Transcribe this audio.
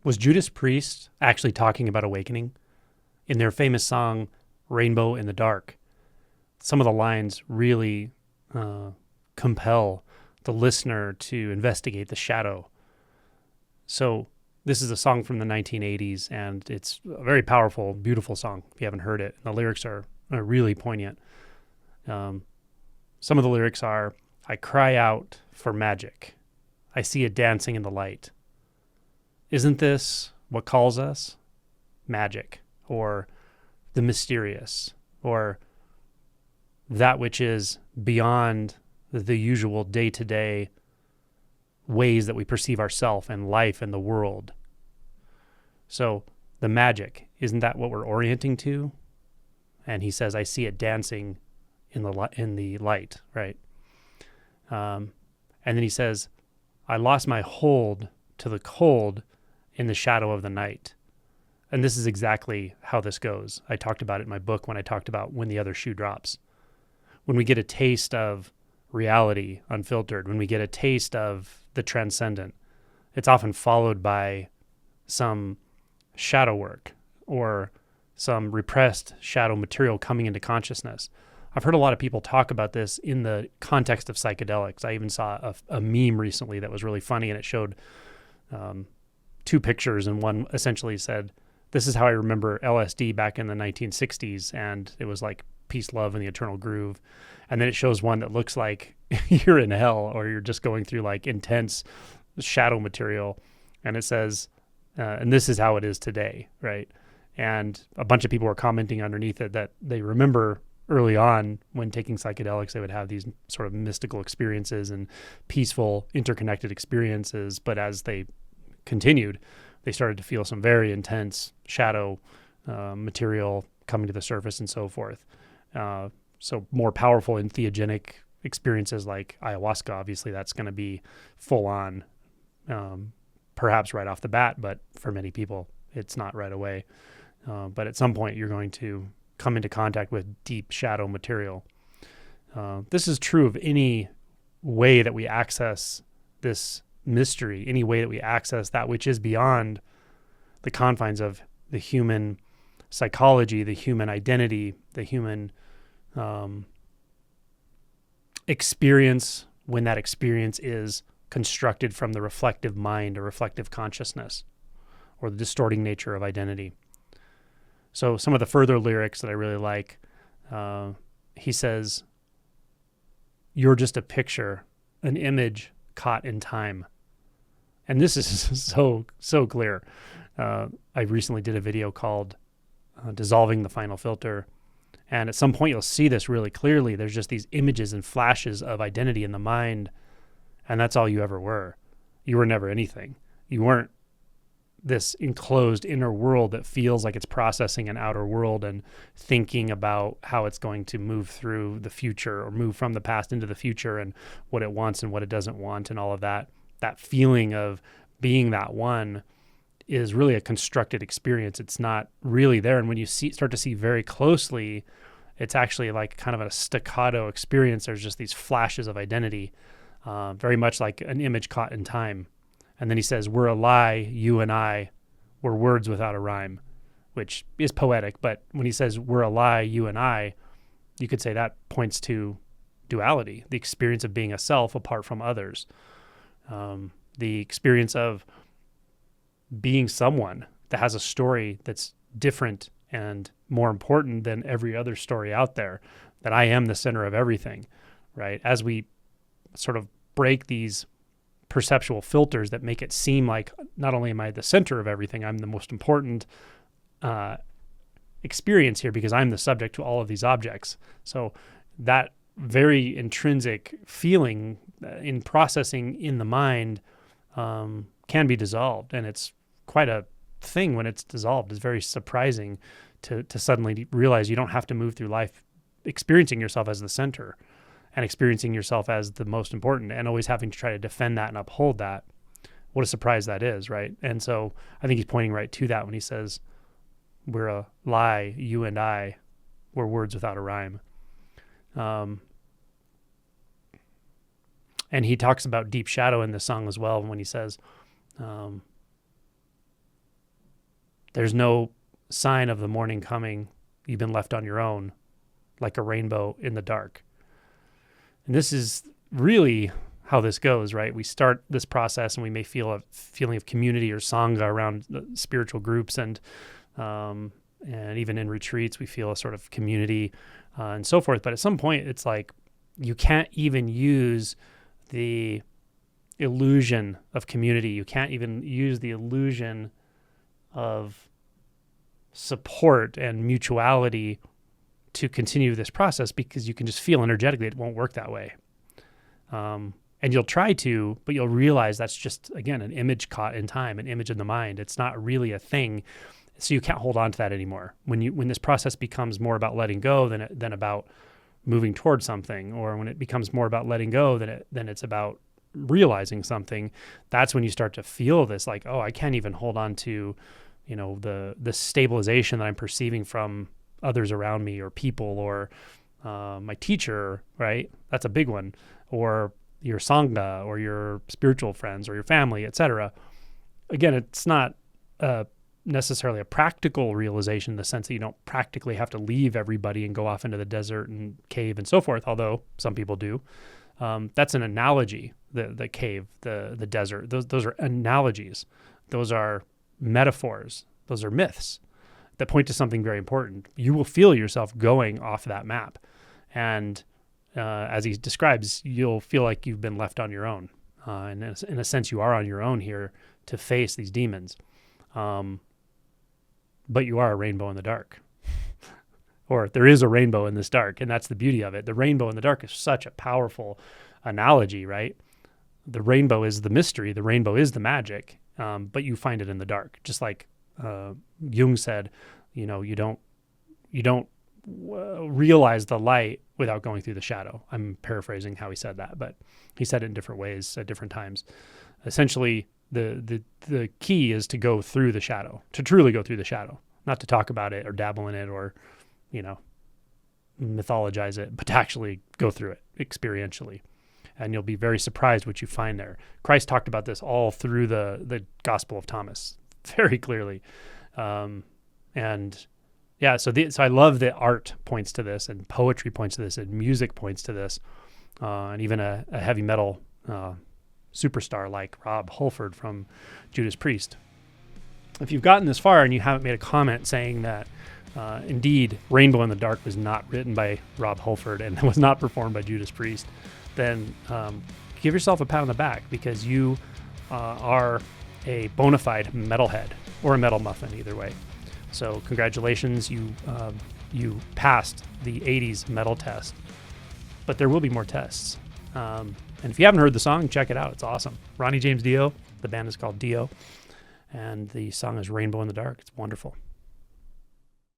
Was Judas Priest actually talking about awakening? In their famous song, Rainbow in the Dark, some of the lines really compel the listener to investigate the shadow. So this is a song from the 1980s, and it's a very powerful, beautiful song if you haven't heard it. And the lyrics are really poignant. Some of the lyrics are, I cry out for magic. I see it dancing in the light. Isn't this what calls us? Magic, or the mysterious, or that which is beyond the usual day-to-day ways that we perceive ourselves and life and the world. So the magic, isn't that what we're orienting to? And he says, I see it dancing in the light, right? And then he says, I lost my hold to the cold in the shadow of the night. And this is exactly how this goes. I talked about it in my book when I talked about when the other shoe drops. When we get a taste of reality unfiltered, when we get a taste of the transcendent, it's often followed by some shadow work or some repressed shadow material coming into consciousness. I've heard a lot of people talk about this in the context of psychedelics. I even saw a meme recently that was really funny, and it showed two pictures, and one essentially said, this is how I remember LSD back in the 1960s, and it was like peace, love, and the eternal groove. And then it shows one that looks like you're in hell, or you're just going through like intense shadow material, and it says, and this is how it is today, right? And a bunch of people were commenting underneath it that they remember early on when taking psychedelics, they would have these sort of mystical experiences and peaceful, interconnected experiences. But as they continued, they started to feel some very intense shadow material coming to the surface and so forth. So more powerful entheogenic experiences like ayahuasca, obviously that's going to be full on, perhaps right off the bat, but for many people, it's not right away. But at some point, you're going to come into contact with deep shadow material. This is true of any way that we access this mystery, any way that we access that which is beyond the confines of the human psychology, the human identity, the human experience, when that experience is constructed from the reflective mind or reflective consciousness or the distorting nature of identity. So some of the further lyrics that I really like, he says, you're just a picture, an image caught in time. And this is so clear. I recently did a video called Dissolving the Final Filter. And at some point you'll see this really clearly. There's just these images and flashes of identity in the mind. And that's all you ever were. You were never anything. You weren't this enclosed inner world that feels like it's processing an outer world and thinking about how it's going to move through the future or move from the past into the future and what it wants and what it doesn't want and all of that. That feeling of being that one is really a constructed experience. It's not really there. And when you start to see very closely, it's actually like kind of a staccato experience. There's just these flashes of identity, very much like an image caught in time. And then he says, we're a lie, you and I, we're words without a rhyme, which is poetic. But when he says, we're a lie, you and I, you could say that points to duality, the experience of being a self apart from others, the experience of being someone that has a story that's different and more important than every other story out there, that I am the center of everything, right? As we sort of break these perceptual filters that make it seem like not only am I the center of everything, I'm the most important experience here because I'm the subject to all of these objects. So that very intrinsic feeling in processing in the mind can be dissolved. And it's quite a thing when it's dissolved. It's very surprising to suddenly realize you don't have to move through life experiencing yourself as the center and experiencing yourself as the most important and always having to try to defend that and uphold that. What a surprise that is, right? And so I think he's pointing right to that when he says, we're a lie, you and I, we're words without a rhyme. And he talks about deep shadow in this song as well when he says, There's no sign of the morning coming. You've been left on your own, like a rainbow in the dark. And this is really how this goes, right? We start this process and we may feel a feeling of community or sangha around spiritual groups, and even in retreats, we feel a sort of community and so forth. But at some point, it's like you can't even use the illusion of community. You can't even use the illusion of support and mutuality to continue this process, because you can just feel energetically it won't work that way. And you'll try to, but you'll realize that's just, again, an image caught in time, an image in the mind. It's not really a thing. So you can't hold on to that anymore. When this process becomes more about letting go than about moving towards something, or when it becomes more about letting go than it's about realizing something, that's when you start to feel this, like, oh, I can't even hold on to, the stabilization that I'm perceiving from others around me, or people, or my teacher, right? That's a big one. Or your sangha, or your spiritual friends, or your family, etc. Again, it's not necessarily a practical realization in the sense that you don't practically have to leave everybody and go off into the desert and cave and so forth, although some people do. That's an analogy, the cave, the desert. Those are analogies. Those are metaphors. Those are myths that point to something very important. You will feel yourself going off that map. And as he describes, you'll feel like you've been left on your own. And in a sense, you are on your own here to face these demons. But you are a rainbow in the dark. Or there is a rainbow in this dark, and that's the beauty of it. The rainbow in the dark is such a powerful analogy, right? The rainbow is the mystery. The rainbow is the magic, but you find it in the dark. Just like Jung said, you don't realize the light without going through the shadow. I'm paraphrasing how he said that, but he said it in different ways at different times. Essentially, the key is to go through the shadow, to truly go through the shadow, not to talk about it or dabble in it or, mythologize it, but to actually go through it experientially. And you'll be very surprised what you find there. Christ talked about this all through the Gospel of Thomas very clearly. So I love that art points to this, and poetry points to this, and music points to this, and even a heavy metal superstar like Rob Halford from Judas Priest. If you've gotten this far and you haven't made a comment saying that indeed Rainbow in the Dark was not written by Rob Halford and was not performed by Judas Priest, then give yourself a pat on the back, because you are a bona fide metalhead, or a metal muffin, either way. So congratulations, you passed the 80s metal test, but there will be more tests. And if you haven't heard the song, check it out. It's awesome. Ronnie James Dio, the band is called Dio, and the song is Rainbow in the Dark. It's wonderful.